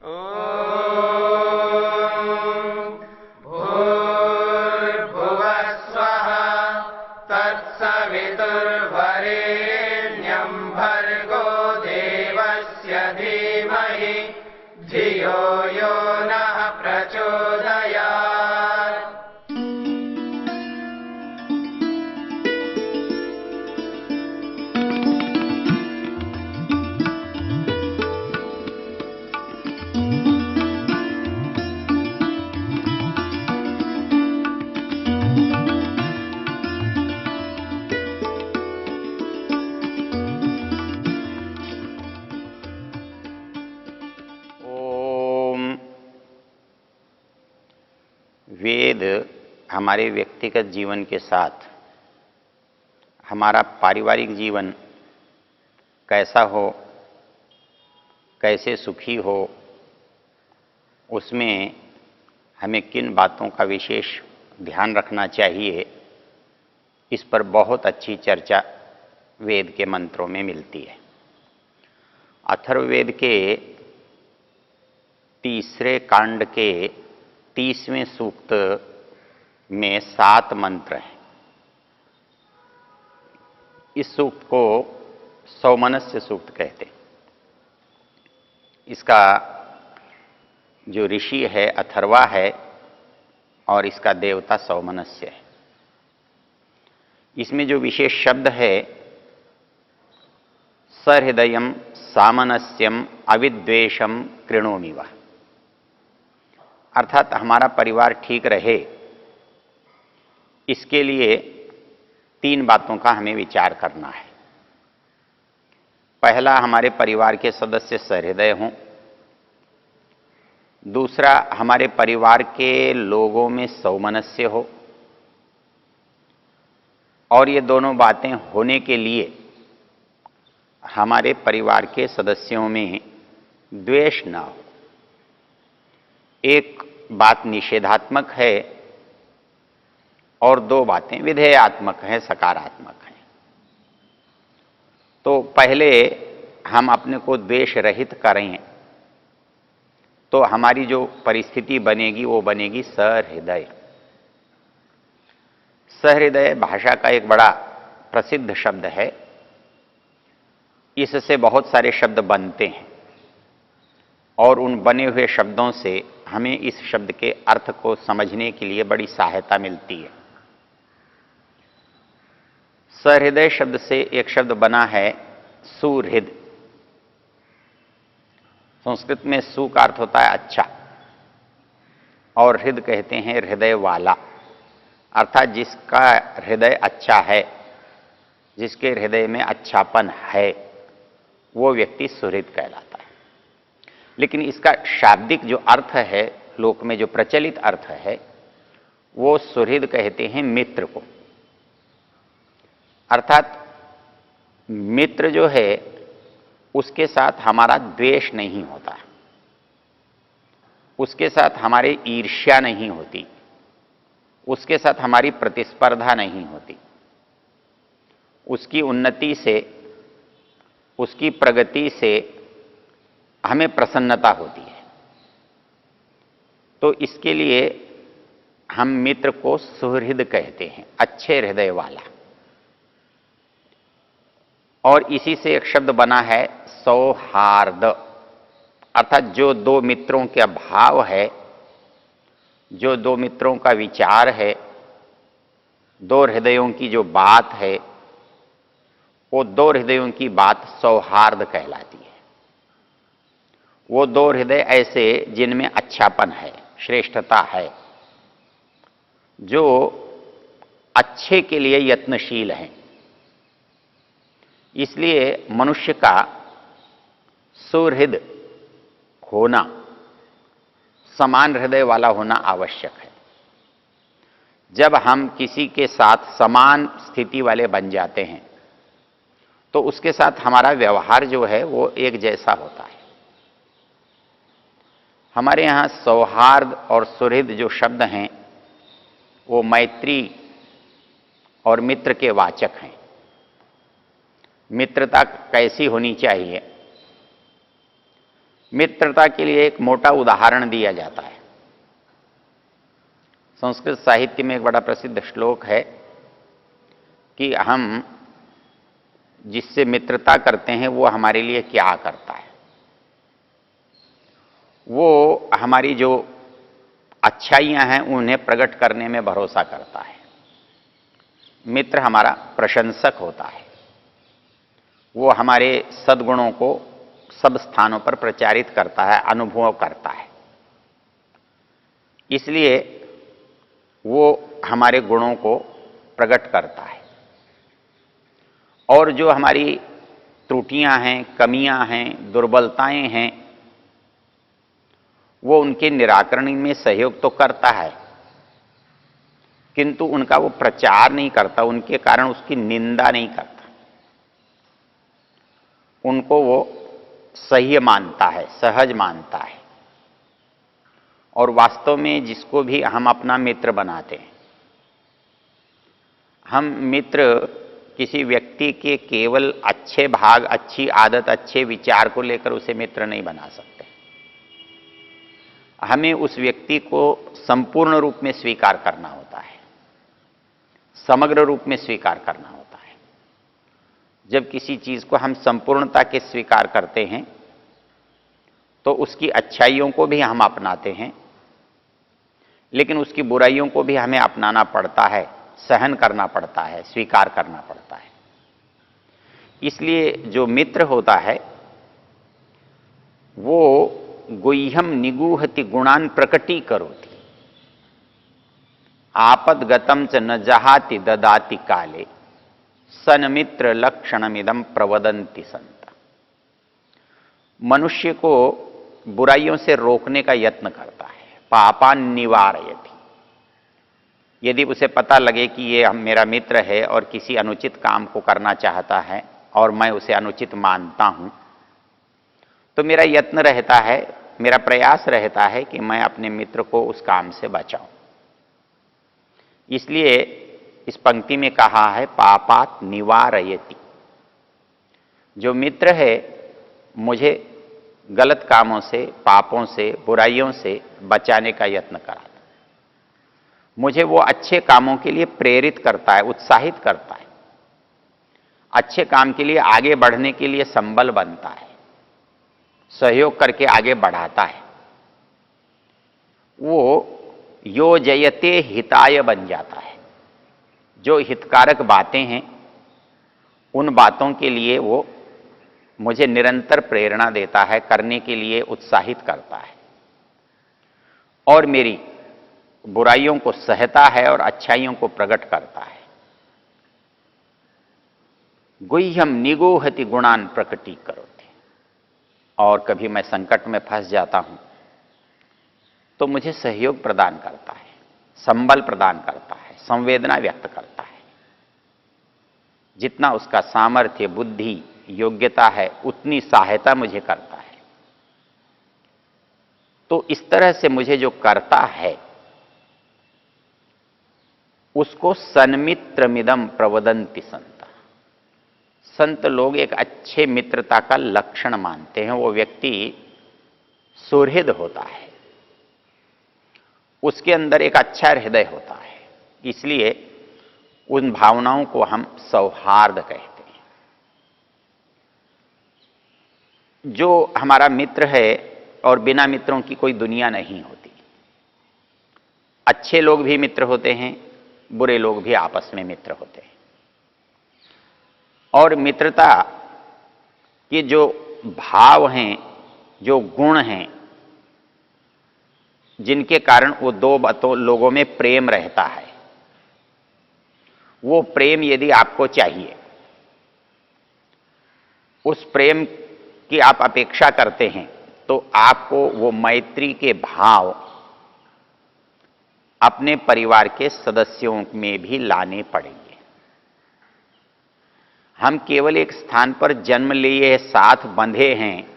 भूर्भुवः स्वः तत्सवितुर्वरेण्यं भर्गो देवस्य धीमहि धियो यो नः प्रचोदयात्। वेद हमारे व्यक्तिगत जीवन के साथ हमारा पारिवारिक जीवन कैसा हो, कैसे सुखी हो, उसमें हमें किन बातों का विशेष ध्यान रखना चाहिए, इस पर बहुत अच्छी चर्चा वेद के मंत्रों में मिलती है। अथर्ववेद के तीसरे कांड के 30वें सूक्त में 7 मंत्र हैं। इस सूक्त को सौमनस्य सूक्त कहते हैं। इसका जो ऋषि है अथर्वा है और इसका देवता सौमनस्य है। इसमें जो विशेष शब्द है सहृदयम सामनस्यम अविद्वेषम कृणोमि वा, अर्थात हमारा परिवार ठीक रहे, इसके लिए 3 बातों का हमें विचार करना है। पहला, हमारे परिवार के सदस्य सहृदय हों। दूसरा, हमारे परिवार के लोगों में सौमनस्य हो। और ये दोनों बातें होने के लिए हमारे परिवार के सदस्यों में द्वेष न हो। एक बात निषेधात्मक है और 2 बातें विधेयात्मक हैं, सकारात्मक हैं। तो पहले हम अपने को द्वेष रहित करें तो हमारी जो परिस्थिति बनेगी वो बनेगी सहृदय। सहृदय भाषा का एक बड़ा प्रसिद्ध शब्द है। इससे बहुत सारे शब्द बनते हैं और उन बने हुए शब्दों से हमें इस शब्द के अर्थ को समझने के लिए बड़ी सहायता मिलती है। सहृदय शब्द से एक शब्द बना है सुहृद। संस्कृत में सु का अर्थ होता है अच्छा और हृद कहते हैं हृदय वाला, अर्थात जिसका हृदय अच्छा है, जिसके हृदय में अच्छापन है, वो व्यक्ति सुहृद कहलाता है। लेकिन इसका शाब्दिक जो अर्थ है, लोक में जो प्रचलित अर्थ है, वो सुहृद कहते हैं मित्र को। अर्थात मित्र जो है उसके साथ हमारा द्वेष नहीं होता, उसके साथ हमारी ईर्ष्या नहीं होती, उसके साथ हमारी प्रतिस्पर्धा नहीं होती। उसकी उन्नति से, उसकी प्रगति से हमें प्रसन्नता होती है। तो इसके लिए हम मित्र को सुहृद कहते हैं, अच्छे हृदय वाला। और इसी से एक शब्द बना है सौहार्द, अर्थात जो 2 मित्रों का भाव है, जो 2 मित्रों का विचार है, 2 हृदयों की जो बात है, वो 2 हृदयों की बात सौहार्द कहलाती है। वो 2 हृदय ऐसे जिनमें अच्छापन है, श्रेष्ठता है, जो अच्छे के लिए यत्नशील हैं। इसलिए मनुष्य का सुहृद होना, समान हृदय वाला होना आवश्यक है। जब हम किसी के साथ समान स्थिति वाले बन जाते हैं तो उसके साथ हमारा व्यवहार जो है वो एक जैसा होता है। हमारे यहाँ सौहार्द और सुहृद जो शब्द हैं वो मैत्री और मित्र के वाचक हैं। मित्रता कैसी होनी चाहिए? मित्रता के लिए एक मोटा उदाहरण दिया जाता है। संस्कृत साहित्य में एक बड़ा प्रसिद्ध श्लोक है कि हम जिससे मित्रता करते हैं वो हमारे लिए क्या करता है। वो हमारी जो अच्छाइयां हैं उन्हें प्रकट करने में भरोसा करता है। मित्र हमारा प्रशंसक होता है, वो हमारे सद्गुणों को सब स्थानों पर प्रचारित करता है, अनुभव करता है। इसलिए वो हमारे गुणों को प्रकट करता है और जो हमारी त्रुटियां हैं, कमियां हैं, दुर्बलताएं हैं, वो उनके निराकरण में सहयोग तो करता है, किंतु उनका वो प्रचार नहीं करता, उनके कारण उसकी निंदा नहीं करता। उनको वो सह्य मानता है, सहज मानता है। और वास्तव में जिसको भी हम अपना मित्र बनाते हैं, हम मित्र किसी व्यक्ति के केवल अच्छे भाग, अच्छी आदत, अच्छे विचार को लेकर उसे मित्र नहीं बना सकते। हमें उस व्यक्ति को संपूर्ण रूप में स्वीकार करना होता है, समग्र रूप में स्वीकार करना होता है। जब किसी चीज को हम संपूर्णता के स्वीकार करते हैं तो उसकी अच्छाइयों को भी हम अपनाते हैं, लेकिन उसकी बुराइयों को भी हमें अपनाना पड़ता है, सहन करना पड़ता है, स्वीकार करना पड़ता है। इसलिए जो मित्र होता है वो गुह्यम निगूहति गुणान प्रकटी करोति, आपदगतम च न जहाति ददाति काले, सन्मित्र लक्षणमिदम प्रवदन्ति संत। मनुष्य को बुराइयों से रोकने का यत्न करता है, पापान निवारयति। यदि उसे पता लगे कि ये मेरा मित्र है और किसी अनुचित काम को करना चाहता है और मैं उसे अनुचित मानता हूं, तो मेरा यत्न रहता है, मेरा प्रयास रहता है कि मैं अपने मित्र को उस काम से बचाऊं। इसलिए इस पंक्ति में कहा है पापात निवारयति। जो मित्र है मुझे गलत कामों से, पापों से, बुराइयों से बचाने का यत्न कराता, मुझे वो अच्छे कामों के लिए प्रेरित करता है, उत्साहित करता है, अच्छे काम के लिए आगे बढ़ने के लिए संबल बनता है, सहयोग करके आगे बढ़ाता है। वो योजयते हिताय बन जाता है। जो हितकारक बातें हैं उन बातों के लिए वो मुझे निरंतर प्रेरणा देता है, करने के लिए उत्साहित करता है और मेरी बुराइयों को सहता है और अच्छाइयों को प्रकट करता है। गुह्यम निगूहति गुणान प्रकटी करोति। और कभी मैं संकट में फंस जाता हूं तो मुझे सहयोग प्रदान करता है, संबल प्रदान करता है, संवेदना व्यक्त करता है। जितना उसका सामर्थ्य, बुद्धि, योग्यता है उतनी सहायता मुझे करता है। तो इस तरह से मुझे जो करता है उसको सन्मित्रमिदम प्रवदन्ति संत। संत लोग एक अच्छे मित्रता का लक्षण मानते हैं। वो व्यक्ति सुहृद होता है, उसके अंदर एक अच्छा हृदय होता है। इसलिए उन भावनाओं को हम सौहार्द कहते हैं। जो हमारा मित्र है, और बिना मित्रों की कोई दुनिया नहीं होती। अच्छे लोग भी मित्र होते हैं, बुरे लोग भी आपस में मित्र होते हैं। और मित्रता के जो भाव हैं, जो गुण हैं, जिनके कारण वो दो लोगों में प्रेम रहता है, वो प्रेम यदि आपको चाहिए, उस प्रेम की आप अपेक्षा करते हैं, तो आपको वो मैत्री के भाव अपने परिवार के सदस्यों में भी लाने पड़ेंगे। हम केवल एक स्थान पर जन्म लिए, साथ बंधे हैं,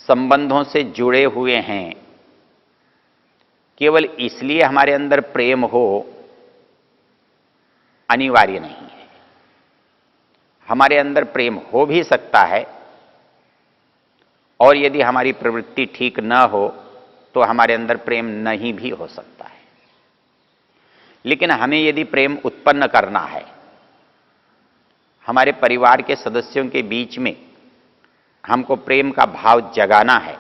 संबंधों से जुड़े हुए हैं, केवल इसलिए हमारे अंदर प्रेम हो अनिवार्य नहीं है। हमारे अंदर प्रेम हो भी सकता है और यदि हमारी प्रवृत्ति ठीक न हो तो हमारे अंदर प्रेम नहीं भी हो सकता है। लेकिन हमें यदि प्रेम उत्पन्न करना है, हमारे परिवार के सदस्यों के बीच में हमको प्रेम का भाव जगाना है,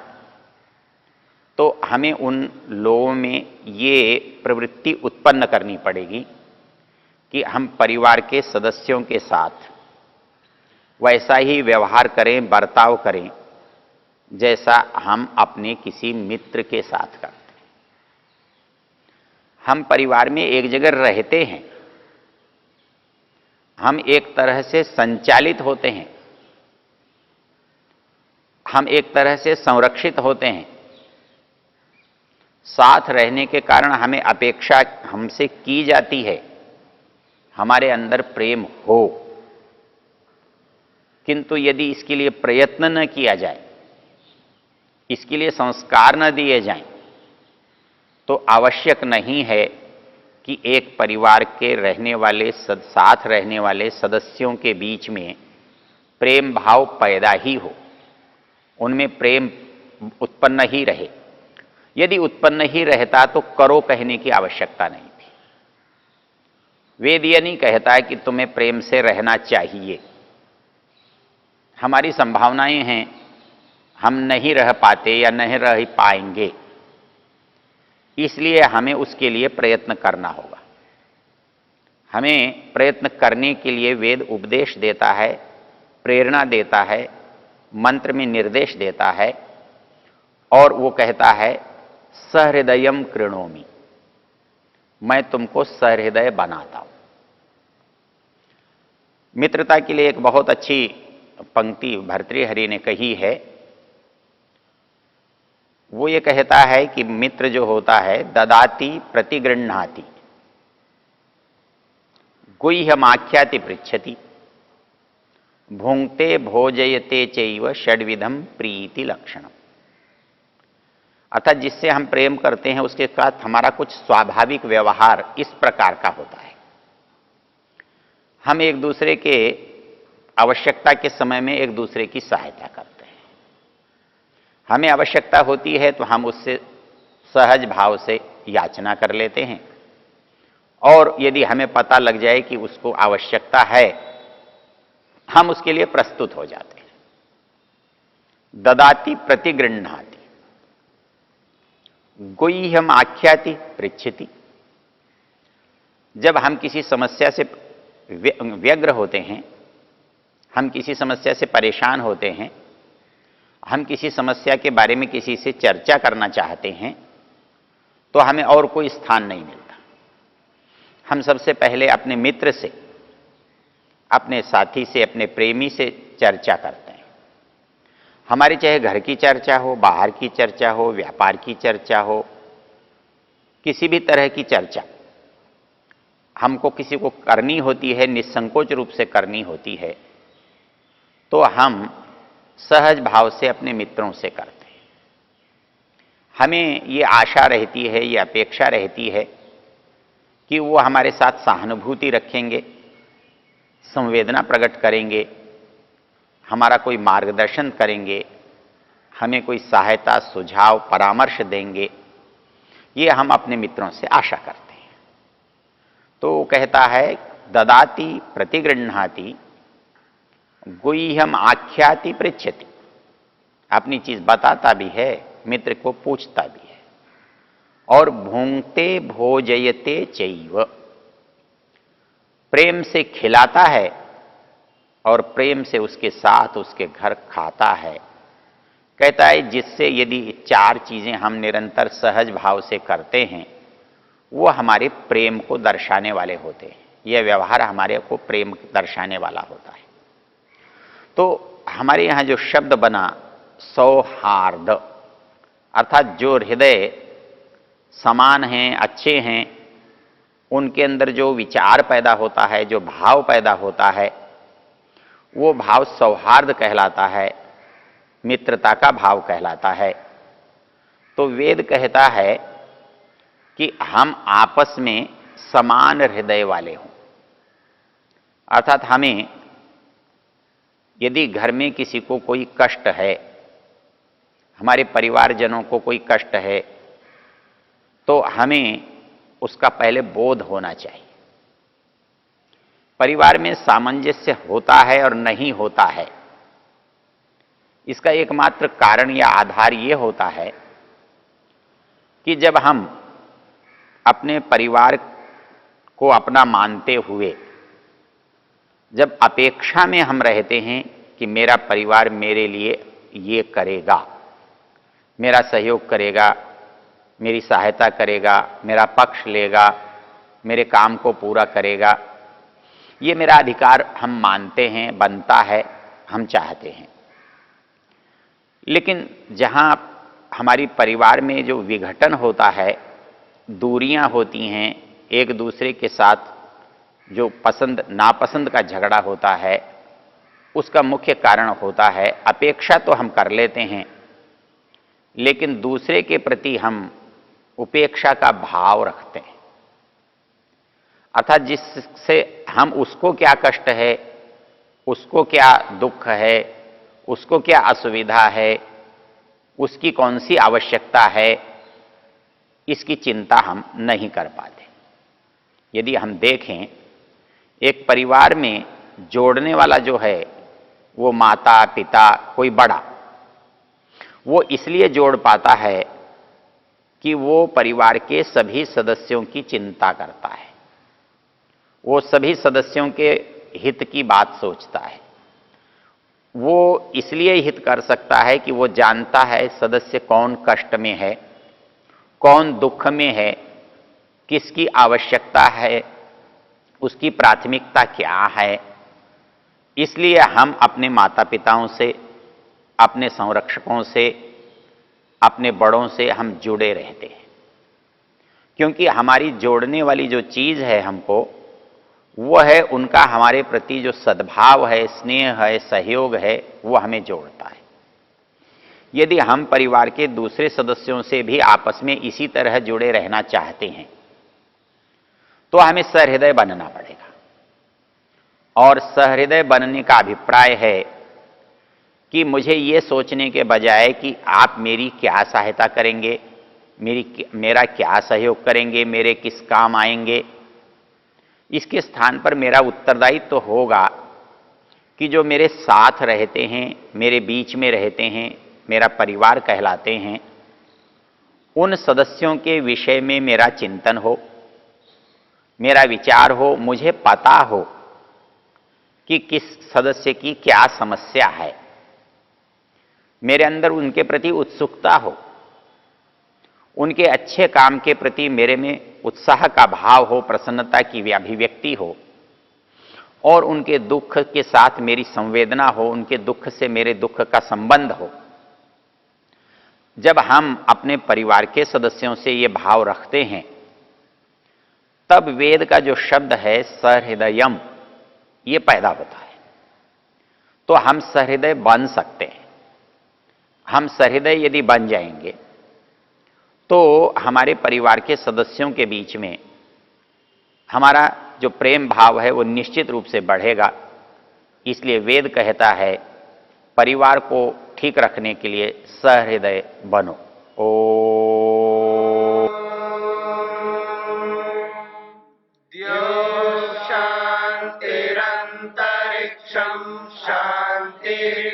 तो हमें उन लोगों में ये प्रवृत्ति उत्पन्न करनी पड़ेगी कि हम परिवार के सदस्यों के साथ वैसा ही व्यवहार करें, बर्ताव करें जैसा हम अपने किसी मित्र के साथ करते हैं। हम परिवार में एक जगह रहते हैं, हम एक तरह से संचालित होते हैं, हम एक तरह से संरक्षित होते हैं। साथ रहने के कारण हमें अपेक्षा हमसे की जाती है हमारे अंदर प्रेम हो, किंतु यदि इसके लिए प्रयत्न न किया जाए, इसके लिए संस्कार न दिए जाएं, तो आवश्यक नहीं है कि एक परिवार के रहने वाले साथ रहने वाले सदस्यों के बीच में प्रेम भाव पैदा ही हो, उनमें प्रेम उत्पन्न ही रहे। यदि उत्पन्न ही रहता तो करो कहने की आवश्यकता नहीं थी। वेद यह नहीं कहता है कि तुम्हें प्रेम से रहना चाहिए। हमारी संभावनाएं हैं, हम नहीं रह पाते या नहीं रह पाएंगे, इसलिए हमें उसके लिए प्रयत्न करना होगा। हमें प्रयत्न करने के लिए वेद उपदेश देता है, प्रेरणा देता है, मंत्र में निर्देश देता है, और वो कहता है सहृदयम कृणोमि, मैं तुमको सहृदय बनाता हूं। मित्रता के लिए एक बहुत अच्छी पंक्ति भर्तृहरि ने कही है। वो ये कहता है कि मित्र जो होता है ददाति प्रतिगृह्णाति गुह्यमाख्याति पृच्छति भुंक्ते भोजयते चैव षड्विधम प्रीति लक्षणम। अर्थात जिससे हम प्रेम करते हैं उसके साथ हमारा कुछ स्वाभाविक व्यवहार इस प्रकार का होता है। हम एक दूसरे के आवश्यकता के समय में एक दूसरे की सहायता करते हैं। हमें आवश्यकता होती है तो हम उससे सहज भाव से याचना कर लेते हैं, और यदि हमें पता लग जाए कि उसको आवश्यकता है, हम उसके लिए प्रस्तुत हो जाते हैं। ददाति प्रतिगृह्णाति गुह्यम आख्याति पृच्छति। जब हम किसी समस्या से व्यग्र होते हैं, हम किसी समस्या से परेशान होते हैं, हम किसी समस्या के बारे में किसी से चर्चा करना चाहते हैं, तो हमें और कोई स्थान नहीं मिलता। हम सबसे पहले अपने मित्र से, अपने साथी से, अपने प्रेमी से चर्चा करते हैं। हमारी चाहे घर की चर्चा हो, बाहर की चर्चा हो, व्यापार की चर्चा हो, किसी भी तरह की चर्चा हमको किसी को करनी होती है, निसंकोच रूप से करनी होती है, तो हम सहज भाव से अपने मित्रों से करते हैं। हमें ये आशा रहती है, ये अपेक्षा रहती है कि वो हमारे साथ सहानुभूति रखेंगे, संवेदना प्रकट करेंगे, हमारा कोई मार्गदर्शन करेंगे, हमें कोई सहायता, सुझाव, परामर्श देंगे। ये हम अपने मित्रों से आशा करते हैं। तो वो कहता है ददाति प्रतिगृह्णाति गुह्यम आख्याति पृच्छति। अपनी चीज बताता भी है, मित्र को पूछता भी है, और भुंक्ते भोजयते चैव, प्रेम से खिलाता है और प्रेम से उसके साथ उसके घर खाता है। कहता है जिससे यदि चार चीजें हम निरंतर सहज भाव से करते हैं, वो हमारे प्रेम को दर्शाने वाले होते हैं। यह व्यवहार हमारे को प्रेम दर्शाने वाला होता है। तो हमारे यहाँ जो शब्द बना सौहार्द, अर्थात जो हृदय समान हैं, अच्छे हैं, उनके अंदर जो विचार पैदा होता है, जो भाव पैदा होता है, वो भाव सौहार्द कहलाता है, मित्रता का भाव कहलाता है। तो वेद कहता है कि हम आपस में समान हृदय वाले हों। अर्थात हमें यदि घर में किसी को कोई कष्ट है, हमारे परिवारजनों को कोई कष्ट है तो हमें उसका पहले बोध होना चाहिए। परिवार में सामंजस्य होता है और नहीं होता है, इसका एकमात्र कारण या आधार यह होता है कि जब हम अपने परिवार को अपना मानते हुए जब अपेक्षा में हम रहते हैं कि मेरा परिवार मेरे लिए ये करेगा, मेरा सहयोग करेगा, मेरी सहायता करेगा, मेरा पक्ष लेगा, मेरे काम को पूरा करेगा, ये मेरा अधिकार हम मानते हैं, बनता है, हम चाहते हैं। लेकिन जहाँ हमारी परिवार में जो विघटन होता है, दूरियां होती हैं, एक दूसरे के साथ जो पसंद नापसंद का झगड़ा होता है, उसका मुख्य कारण होता है अपेक्षा तो हम कर लेते हैं लेकिन दूसरे के प्रति हम उपेक्षा का भाव रखते हैं। अर्थात जिससे हम उसको क्या कष्ट है, उसको क्या दुख है, उसको क्या असुविधा है, उसकी कौन सी आवश्यकता है, इसकी चिंता हम नहीं कर पाते। यदि हम देखें, एक परिवार में जोड़ने वाला जो है वो माता पिता कोई बड़ा, वो इसलिए जोड़ पाता है कि वो परिवार के सभी सदस्यों की चिंता करता है, वो सभी सदस्यों के हित की बात सोचता है। वो इसलिए हित कर सकता है कि वो जानता है सदस्य कौन कष्ट में है, कौन दुख में है, किसकी आवश्यकता है, उसकी प्राथमिकता क्या है। इसलिए हम अपने माता पिताओं से, अपने संरक्षकों से, अपने बड़ों से हम जुड़े रहते हैं, क्योंकि हमारी जोड़ने वाली जो चीज है हमको, वो है उनका हमारे प्रति जो सद्भाव है, स्नेह है, सहयोग है, वो हमें जोड़ता है। यदि हम परिवार के दूसरे सदस्यों से भी आपस में इसी तरह जुड़े रहना चाहते हैं तो हमें सहृदय बनना पड़ेगा। और सहृदय बनने का अभिप्राय है कि मुझे ये सोचने के बजाय कि आप मेरी क्या सहायता करेंगे, मेरा क्या सहयोग करेंगे, मेरे किस काम आएंगे, इसके स्थान पर मेरा उत्तरदायित्व तो होगा कि जो मेरे साथ रहते हैं, मेरे बीच में रहते हैं, मेरा परिवार कहलाते हैं, उन सदस्यों के विषय में मेरा चिंतन हो, मेरा विचार हो, मुझे पता हो कि किस सदस्य की क्या समस्या है, मेरे अंदर उनके प्रति उत्सुकता हो, उनके अच्छे काम के प्रति मेरे में उत्साह का भाव हो, प्रसन्नता की अभिव्यक्ति हो, और उनके दुख के साथ मेरी संवेदना हो, उनके दुख से मेरे दुख का संबंध हो। जब हम अपने परिवार के सदस्यों से ये भाव रखते हैं, तब वेद का जो शब्द है सहृदयम, ये पैदा होता है। तो हम सहृदय बन सकते हैं। हम सहृदय यदि बन जाएंगे तो हमारे परिवार के सदस्यों के बीच में हमारा जो प्रेम भाव है वो निश्चित रूप से बढ़ेगा। इसलिए वेद कहता है परिवार को ठीक रखने के लिए सहृदय बनो। शांतिरंतरिक्षं शांतिर्पृथिवी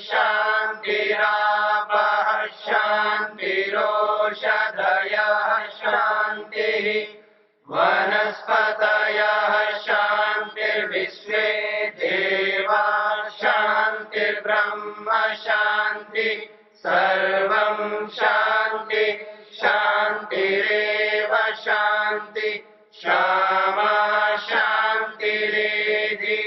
शांतिरापः शांतिरोषधयः शांतिः वनस्पतयः शांतिर्विश्वे देवा शांतिर्ब्रह्म शांति सर्वं शांति शांतिरेव शांति क्षमा शांतिरेधि